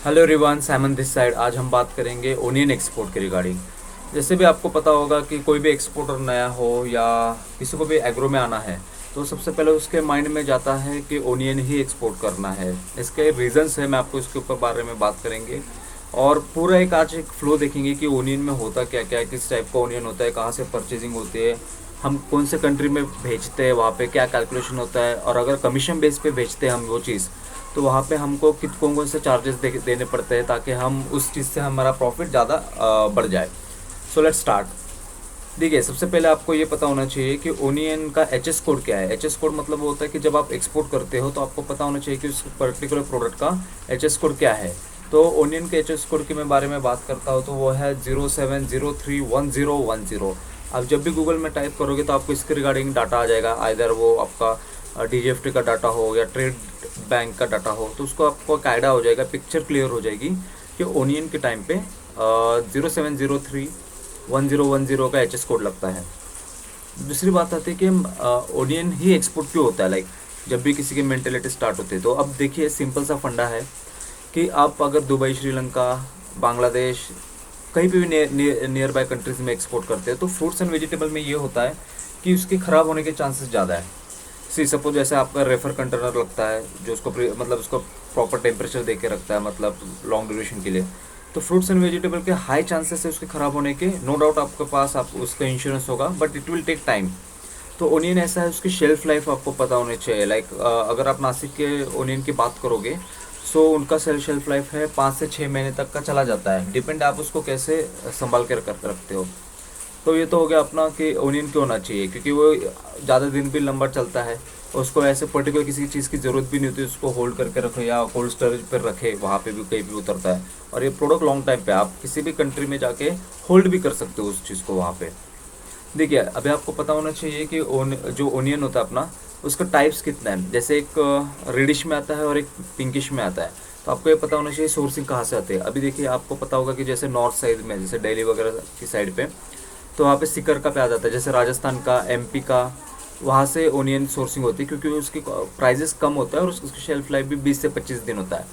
Hello everyone, Simon this side. आज हम बात करेंगे ओनियन एक्सपोर्ट के रिगार्डिंग। जैसे भी आपको पता होगा कि कोई भी एक्सपोर्टर नया हो या किसी को भी एग्रो में आना है तो सबसे पहले उसके माइंड में जाता है कि ओनियन ही एक्सपोर्ट करना है। इसके रीजंस है, मैं आपको इसके ऊपर बारे में बात करेंगे और पूरा एक आज एक फ्लो देखेंगे कि ओनियन में होता क्या क्या है, किस टाइप का ओनियन होता है, कहाँ से परचेजिंग होती है, हम कौन से कंट्री में भेजते हैं, वहाँ पे क्या कैलकुलेशन होता है, और अगर कमीशन बेस पे भेजते हैं हम वो चीज़ तो वहाँ पे हमको कौन कौन से चार्जेस देने पड़ते हैं ताकि हम उस चीज़ से हमारा प्रॉफिट ज़्यादा बढ़ जाए। So let's start. देखिए, सबसे पहले आपको ये पता होना चाहिए कि ओनियन का एच एस कोड क्या है। एच एस कोड मतलब वो होता है कि जब आप एक्सपोर्ट करते हो तो आपको पता होना चाहिए कि उस पर्टिकुलर प्रोडक्ट का एच एस कोड क्या है। तो ओनियन के एच एस कोड के मैं बारे में बात करता हूँ तो वो है 07031010। आप जब भी गूगल में टाइप करोगे तो आपको इसके रिगार्डिंग डाटा आ जाएगा, आइदर वो आपका DGFT का डाटा हो या ट्रेड बैंक का डाटा हो, तो उसको आपको एक आइडिया हो जाएगा, पिक्चर क्लियर हो जाएगी कि ओनियन के टाइम पे 07031010 का एच एस कोड लगता है। दूसरी बात आती है कि ओनियन ही एक्सपोर्ट क्यों होता है, लाइक जब भी किसी की मेंटेलिटी स्टार्ट होती है। तो अब देखिए, सिंपल सा फंडा है कि आप अगर दुबई, श्रीलंका, बांग्लादेश, कहीं पे भी नियर बाय कंट्रीज में एक्सपोर्ट करते हैं तो फ्रूट्स एंड वेजिटेबल में ये होता है कि उसके ख़राब होने के चांसेस ज़्यादा है। सी सपोज जैसे आपका रेफर कंटेनर लगता है जो उसको मतलब उसको प्रॉपर टेम्परेचर दे के रखता है, मतलब लॉन्ग ड्यूरेशन के लिए। तो फ्रूट्स एंड वेजिटेबल के हाई चांसेस है उसके ख़राब होने के। नो डाउट आपके पास आप उसका इंश्योरेंस होगा, but it will take time. तो ओनियन ऐसा है, उसकी शेल्फ लाइफ आपको पता होनी चाहिए। लाइक अगर आप नासिक के ओनियन की बात करोगे सो उनका शेल्फ लाइफ है 5 से 6 महीने तक का चला जाता है, डिपेंड आप उसको कैसे संभाल के रखते हो। तो ये तो हो गया अपना कि ओनियन क्यों होना चाहिए, क्योंकि वो ज़्यादा दिन भी लंबा चलता है। उसको ऐसे पर्टिकुलर किसी चीज़ की ज़रूरत भी नहीं होती, उसको होल्ड करके रखो या कोल्ड स्टोरेज पर रखे, वहाँ पे भी कहीं भी उतरता है। और ये प्रोडक्ट लॉन्ग टाइम पे आप किसी भी कंट्री में जाके होल्ड भी कर सकते हो उस चीज़ को वहाँ पे। देखिए, अभी आपको पता होना चाहिए कि जो ओनियन होता है अपना, उसका टाइप्स कितना है। जैसे एक रेडिश में आता है और एक पिंकिश में आता है। तो आपको ये पता होना चाहिए सोर्सिंग कहाँ से आती है। अभी देखिए, आपको पता होगा कि जैसे नॉर्थ साइड में, जैसे दिल्ली वगैरह की साइड पे, तो वहाँ पे सिकर का प्याज आता है। जैसे राजस्थान का, MP का, वहाँ से ओनियन सोर्सिंग होती है क्योंकि उसकी प्राइजेस कम होता है और उसकी शेल्फ लाइफ भी 20 से 25 दिन होता है।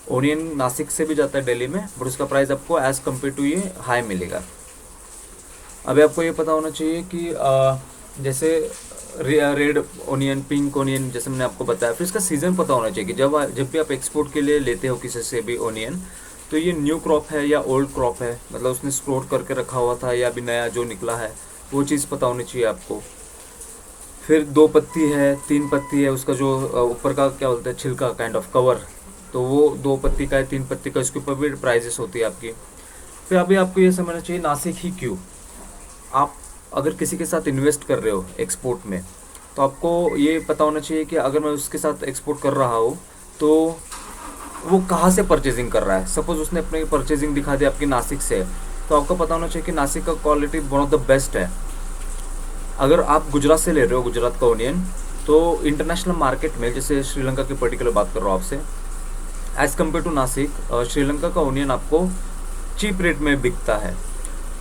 ओनियन नासिक से भी जाता है दिल्ली में, बट उसका प्राइस आपको एज़ कम्पेयर टू ये हाई मिलेगा। अभी आपको ये पता होना चाहिए कि जैसे रेड ओनियन, पिंक ओनियन, जैसे मैंने आपको बताया। फिर इसका सीज़न पता होना चाहिए कि जब भी आप एक्सपोर्ट के लिए लेते हो किसी से भी ओनियन, तो ये न्यू क्रॉप है या ओल्ड क्रॉप है, मतलब उसने स्टोर करके रखा हुआ था या अभी नया जो निकला है, वो चीज़ पता होनी चाहिए आपको। फिर 2 पत्ती है, 3 पत्ती है, उसका जो ऊपर का क्या बोलते हैं, छिलका, काइंड ऑफ कवर, तो वो 2 पत्ती का है, 3 पत्ती का, इसके ऊपर भी प्राइजेस होती है आपकी। फिर अभी आपको ये समझना चाहिए नासिक ही क्यों। आप अगर किसी के साथ इन्वेस्ट कर रहे हो एक्सपोर्ट में तो आपको ये पता होना चाहिए कि अगर मैं उसके साथ एक्सपोर्ट कर रहा हूँ तो वो कहाँ से परचेजिंग कर रहा है। सपोज उसने अपनी परचेजिंग दिखा दी आपकी नासिक से, तो आपको पता होना चाहिए कि नासिक का quality one of the best है। अगर आप गुजरात से ले रहे हो, गुजरात का ओनियन, तो इंटरनेशनल मार्केट में, जैसे श्रीलंका की पर्टिकुलर बात कर रहा हूँ आपसे, as compare to Nashik, Sri Lanka का ओनियन आपको चीप रेट में बिकता है।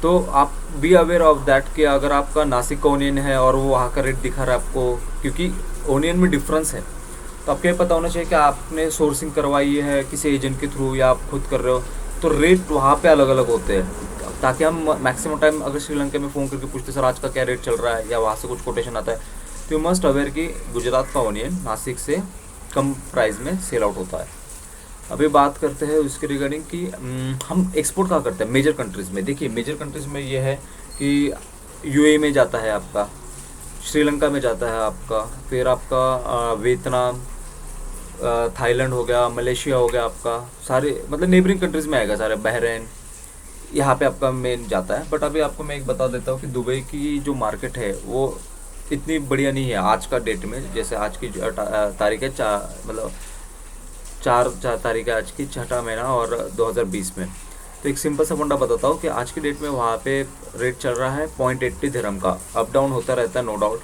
तो आप बी अवेयर ऑफ दैट कि अगर आपका नासिक का ओनियन है और वो वहाँ का रेट दिखा रहा है आपको, क्योंकि ओनियन में डिफरेंस है, तो आपको ये पता होना चाहिए कि आपने सोर्सिंग करवाई है किसी एजेंट के थ्रू या आप खुद कर रहे हो, तो रेट वहाँ पे अलग अलग होते हैं। ताकि हम मैक्सिमम टाइम अगर श्रीलंका में फ़ोन करके पूछते सर आज का क्या रेट चल रहा है, या वहाँ से कुछ कोटेशन आता है, तो यू मस्ट अवेयर कि गुजरात का ओनियन नासिक से कम प्राइस में सेल आउट होता है। अभी बात करते हैं उसके रिगार्डिंग कि हम एक्सपोर्ट कहाँ करते हैं मेजर कंट्रीज़ में। देखिए, मेजर कंट्रीज़ में ये है कि UAE में जाता है आपका, श्रीलंका में जाता है आपका, फिर आपका वियतनाम, थाईलैंड हो गया, मलेशिया हो गया आपका, सारे मतलब नेबरिंग कंट्रीज़ में आएगा सारे, बहरीन, यहाँ पे आपका मेन जाता है। बट अभी आपको मैं एक बता देता हूँ कि दुबई की जो मार्केट है वो इतनी बढ़िया नहीं है आज का डेट में। जैसे आज की तारीख है, मतलब 4 तारीख है आज की, 6वां महीना और 2020 में। तो एक सिंपल सा फंडा बताता हूँ कि आज की डेट में वहाँ पे रेट चल रहा है 0.80 दिरहम का। अप डाउन होता रहता है, नो डाउट।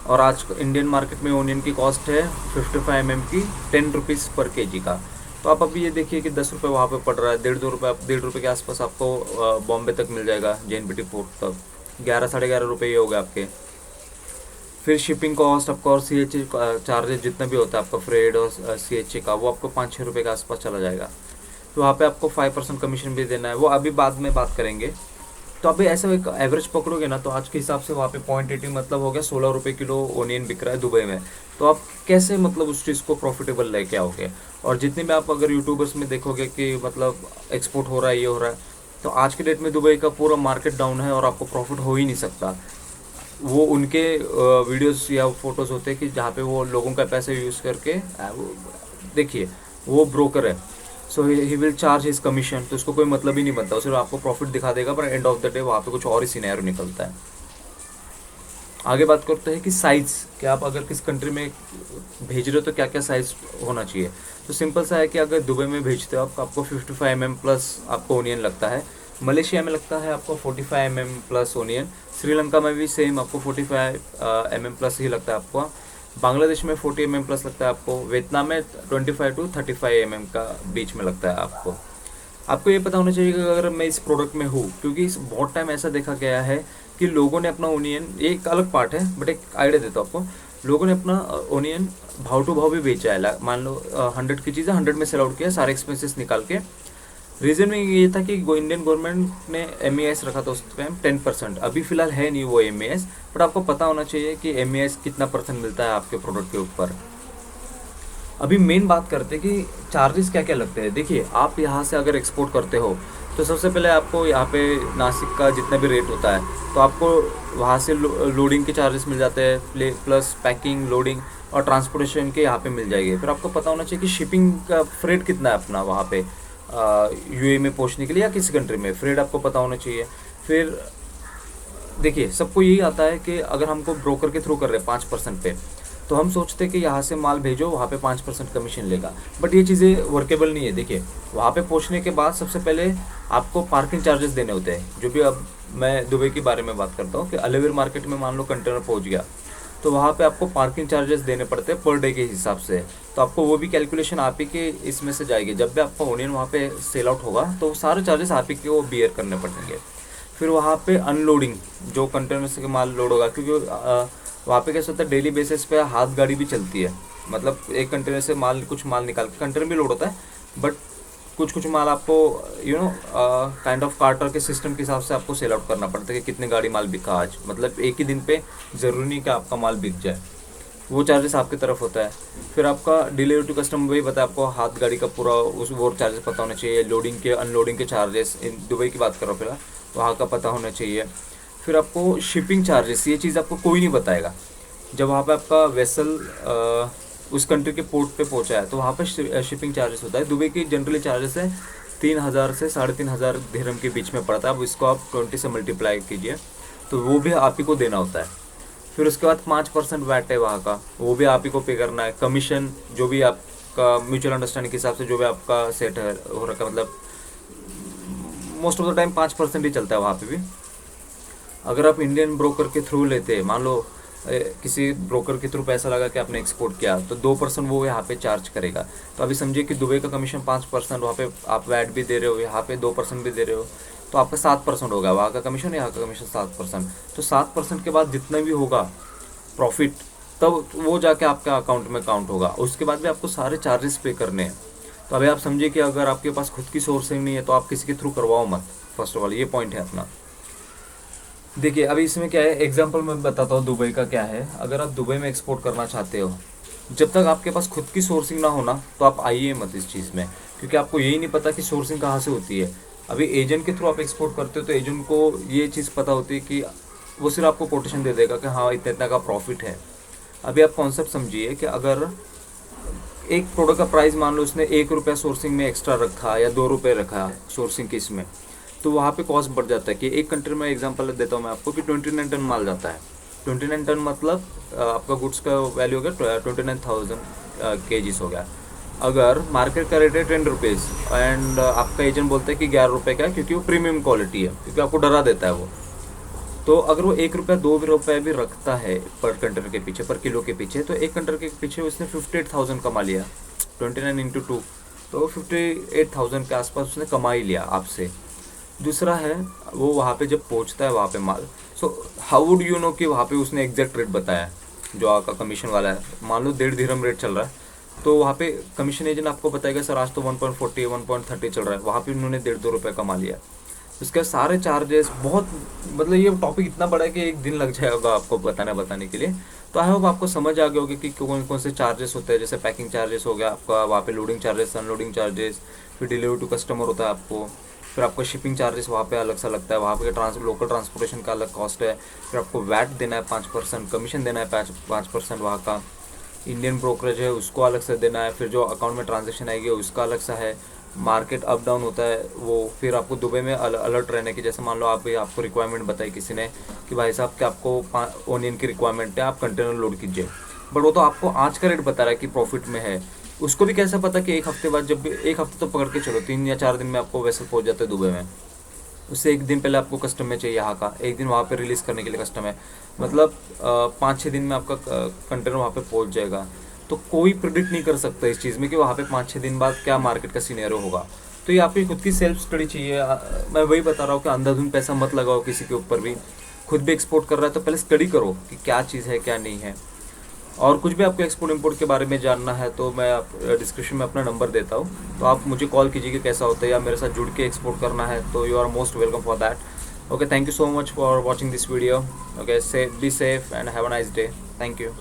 और आज इंडियन मार्केट में ओनियन की कॉस्ट है 55 mm की, 10 रुपीज़ पर केजी का। तो आप अभी ये देखिए कि 10 रुपये वहाँ पे पड़ रहा है, 1.5 रुपये, 1.5 रुपये के आसपास आपको बॉम्बे तक मिल जाएगा, JNPT पोर्ट तक। 11 साढ़े 11 रुपये ये हो गया आपके। फिर शिपिंग कॉस्ट आपका और CHA चार्जेस जितना भी होता है आपका, फ्रेड और CHA का, वो आपको 5-6 रुपये के आसपास चला जाएगा। तो वहाँ पे आपको 5% कमीशन भी देना है, वो अभी बाद में बात करेंगे। तो अभी ऐसा एक एवरेज पकड़ोगे ना, तो आज के हिसाब से वहाँ पे 0.80 मतलब हो गया 16 रुपये किलो ओनियन बिक रहा है दुबई में। तो आप कैसे मतलब उस चीज़ को प्रॉफिटेबल लेके आओगे? और जितने भी आप अगर यूट्यूबर्स में देखोगे कि मतलब एक्सपोर्ट हो रहा है, ये हो रहा है, तो आज के डेट में दुबई का पूरा मार्केट डाउन है और आपको प्रॉफिट हो ही नहीं सकता। वो उनके वीडियोस या फोटोज़ होते हैं कि जहाँ पे वो लोगों का पैसा यूज़ करके देखिए, वो ब्रोकर है, so he will charge his commission, तो उसको कोई मतलब ही नहीं बनता, वो सिर्फ आपको प्रॉफिट दिखा देगा, पर एंड ऑफ द डे वहाँ पे कुछ और ही सिनेरियो निकलता है। आगे बात करते हैं कि साइज़, कि आप अगर किस कंट्री में भेज रहे हो तो क्या क्या साइज़ होना चाहिए। तो सिंपल सा है कि अगर दुबई में भेजते हो आपको 55 mm प्लस आपको ओनियन लगता है। मलेशिया में लगता है आपको 45 mm प्लस ओनियन। श्रीलंका में भी सेम आपको 45 mm प्लस ही लगता है आपको। बांग्लादेश में 40 mm प्लस लगता है आपको। वियतनाम में 25 to 35 mm का बीच में लगता है आपको। आपको ये पता होना चाहिए कि अगर मैं इस प्रोडक्ट में हूँ, क्योंकि इस बहुत टाइम ऐसा देखा गया है कि लोगों ने अपना ओनियन, ये एक अलग पार्ट है बट एक आइडिया देता हूँ आपको, लोगों ने अपना ओनियन भाव टू भाव भी बेचा है। मान लो 100 की चीज़ है, 100 में सेल आउट किया सारे एक्सपेंसेस निकाल के। रीज़न में ये था कि इंडियन गवर्नमेंट ने MEIS रखा था उस टाइम 10%, अभी फिलहाल है नहीं वो MEIS, बट आपको पता होना चाहिए कि MEIS कितना परसेंट मिलता है आपके प्रोडक्ट के ऊपर। अभी मेन बात करते हैं कि चार्जेस क्या क्या लगते हैं। देखिए, आप यहाँ से अगर एक्सपोर्ट करते हो तो सबसे पहले आपको यहाँ पे नासिक का जितना भी रेट होता है तो आपको वहाँ से लोडिंग के चार्जेस मिल जाते हैं, प्लस पैकिंग, लोडिंग और ट्रांसपोर्टेशन के यहाँ पे मिल जाएंगे। फिर आपको पता होना चाहिए कि शिपिंग का फ्रेट कितना है अपना वहाँ पे UAE में पहुँचने के लिए या किसी कंट्री में, फ्रेट आपको पता होना चाहिए। फिर देखिए, सबको यही आता है कि अगर हमको ब्रोकर के थ्रू कर रहे हैं 5% पे, तो हम सोचते हैं कि यहाँ से माल भेजो, वहाँ पे 5% कमीशन लेगा, बट ये चीज़ें वर्केबल नहीं है। देखिए, वहाँ पे पहुँचने के बाद सबसे पहले आपको पार्किंग चार्जेस देने होते हैं। जो भी, अब मैं दुबई के बारे में बात करता हूँ कि अलीवेयर मार्केट में मान लो कंटेनर पहुँच गया, तो वहाँ पे आपको पार्किंग चार्जेस देने पड़ते हैं पर डे के हिसाब से। तो आपको वो भी कैलकुलेशन आप ही के इसमें से जाएगी। जब भी आपका ओनियन वहाँ पे सेल आउट होगा तो वो सारे चार्जेस आप ही के वो बियर करने पड़ेंगे। फिर वहाँ पे अनलोडिंग, जो कंटेनर से माल लोड होगा, क्योंकि वहाँ पे कैसे होता है, डेली बेसिस पे हाथ गाड़ी भी चलती है। मतलब एक कंटेनर से कुछ माल निकाल के कंटेनर भी लोड होता है, बट कुछ माल आपको काइंड ऑफ कार्टर के सिस्टम के हिसाब से आपको सेल आउट करना पड़ता है कि कितने गाड़ी माल बिका आज। मतलब एक ही दिन पे ज़रूरी नहीं कि आपका माल बिक जाए, वो चार्जेस आपकी तरफ होता है। फिर आपका डिलीवरी टू कस्टमर वही पता है आपको, हाथ गाड़ी का पूरा उस वो चार्जेस पता होना चाहिए। लोडिंग के अनलोडिंग के चार्जेस, दुबई की बात कर रहा हूँ फिलहाल, वहाँ का पता होना चाहिए। फिर आपको शिपिंग चार्जेस, ये चीज़ आपको कोई नहीं बताएगा। जब वहाँ पे आपका वेसल उस कंट्री के पोर्ट पे पहुँचा है तो वहाँ पे शिपिंग चार्जेस होता है। दुबई की जनरली चार्जेस है 3000 से 3500 दिरहम के बीच में पड़ता है। अब इसको आप 20 से मल्टीप्लाई कीजिए तो वो भी आप ही को देना होता है। फिर उसके बाद 5% वैट है वहाँ का, वो भी आप ही को पे करना है। कमीशन जो भी आपका म्यूचुअल अंडरस्टैंडिंग के हिसाब से जो भी आपका सेट है हो रखा, मतलब मोस्ट ऑफ द टाइम 5% ही चलता है वहाँ पे भी। अगर आप इंडियन ब्रोकर के थ्रू लेते हैं, मान लो किसी ब्रोकर के थ्रू पैसा लगा कि आपने एक्सपोर्ट किया, तो 2% वो यहाँ पे चार्ज करेगा। तो अभी समझिए कि दुबई का कमीशन 5%, वहाँ पे आप वैट भी दे रहे हो, यहाँ पे 2% भी दे रहे हो, तो आपका 7% होगा वहाँ का कमीशन, यहाँ का कमीशन 7%। तो 7% के बाद जितना भी होगा प्रॉफिट, तब वो जाके आपके अकाउंट में काउंट होगा। उसके बाद भी आपको सारे चार्जेस पे करने हैं। तो अभी आप समझिए कि अगर आपके पास खुद की सोर्सिंग नहीं है तो आप किसी के थ्रू करवाओ मत। फर्स्ट ऑफ ऑल ये पॉइंट है अपना। देखिए, अभी इसमें क्या है, एग्जांपल मैं बताता हूँ दुबई का क्या है। अगर आप दुबई में एक्सपोर्ट करना चाहते हो, जब तक आपके पास खुद की सोर्सिंग ना होना तो आप आइए मत इस चीज़ में, क्योंकि आपको यही नहीं पता कि सोर्सिंग कहाँ से होती है। अभी एजेंट के थ्रू आप एक्सपोर्ट करते हो तो एजेंट को ये चीज़ पता होती है कि वो सिर्फ आपको कोटेशन दे देगा कि हाँ इतना इतना का प्रॉफिट है। अभी आप कॉन्सेप्ट समझिए कि अगर एक प्रोडक्ट का प्राइस मान लो उसने 1 रुपया सोर्सिंग में एक्स्ट्रा रखा या 2 रुपये रखा सोर्सिंग के इसमें, तो वहाँ पे कॉस्ट बढ़ जाता है। कि एक कंट्री में एग्जांपल देता हूँ मैं आपको कि 29 टन माल जाता है। 29 टन मतलब आपका गुड्स का वैल्यू हो गया 29,000 kgs हो गया। अगर मार्केट का रेट है 10 रुपीज़ एंड आपका एजेंट बोलता है कि 11 रुपये का है, क्योंकि वो प्रीमियम क्वालिटी है, क्योंकि आपको डरा देता है वो। तो अगर वो 1 रुपया 2 रुपये भी रखता है पर कंटेनर के पीछे, पर किलो के पीछे, तो एक कंटेनर के पीछे उसने 58,000 कमा लिया। 29 into 2 तो 58,000 के आसपास उसने कमा ही लिया आपसे। दूसरा है, वो वहाँ पे जब पहुँचता है वहाँ पे माल, so how would you know कि वहाँ पे उसने एग्जैक्ट रेट बताया जो आपका कमीशन वाला है। मान लो 1.5 दिरहम रेट चल रहा है, तो वहाँ पे कमीशन एजेंट आपको बताएगा सर आज तो 1.40 1.30 चल रहा है, वहाँ पे उन्होंने 1.5-2 रुपये कमा लिया। उसके सारे चार्जेस बहुत, मतलब ये टॉपिक इतना बड़ा है कि एक दिन लग जाएगा आपको बताने के लिए। तो आई होप आपको समझ आ गया होगा कि कौन कौन से चार्जेस होते हैं, जैसे पैकिंग चार्जेस हो गया आपका, वहाँ पे लोडिंग चार्जेस, अनलोडिंग चार्जेस, फिर डिलीवरी टू कस्टमर होता है आपको, फिर आपको शिपिंग चार्जेस वहाँ पे अलग सा लगता है, वहाँ पे लोकल ट्रांसपोर्टेशन का अलग कॉस्ट है, फिर आपको वैट देना है 5%, कमीशन देना है 5% वहाँ का, इंडियन ब्रोकरेज है उसको अलग से देना है, फिर जो अकाउंट में ट्रांजेक्शन आएगी उसका अलग सा है, मार्केट अप डाउन होता है वो, फिर आपको दुबई में अलर्ट रहने की, जैसे मान लो आपको रिक्वायरमेंट बताई किसी ने कि भाई साहब कि आपको ओनियन की रिक्वायरमेंट है, आप कंटेनर लोड कीजिए, बट वो तो आपको आज का रेट बता रहा है कि प्रॉफिट में है, उसको भी कैसे पता कि एक हफ्ते बाद, जब भी एक हफ्ते तो पकड़ के चलो 3 या 4 दिन में आपको वैसे पहुंच जाते हैं दुबई में, उससे एक दिन पहले आपको कस्टम में चाहिए यहाँ का, एक दिन वहाँ पे रिलीज़ करने के लिए कस्टम है, मतलब 5-6 दिन में आपका कंटेनर वहाँ पे पहुँच जाएगा। तो कोई प्रिडिक्ट नहीं कर सकता इस चीज़ में कि वहाँ पे 5-6 दिन बाद क्या मार्केट का सिनेरियो होगा। तो ये आपकी खुद की सेल्फ स्टडी चाहिए। मैं वही बता रहा हूँ कि अंधाधुंध पैसा मत लगाओ किसी के ऊपर भी। खुद भी एक्सपोर्ट कर रहा है तो पहले स्टडी करो कि क्या चीज़ है क्या नहीं है। और कुछ भी आपको एक्सपोर्ट इंपोर्ट के बारे में जानना है तो मैं डिस्क्रिप्शन में अपना नंबर देता हूँ, तो आप मुझे कॉल कीजिए कि कैसा होता है, या मेरे साथ जुड़ के एक्सपोर्ट करना है तो you are most welcome for that. Okay, thank you so much for watching this video. Okay, be safe and have a nice day. Thank you.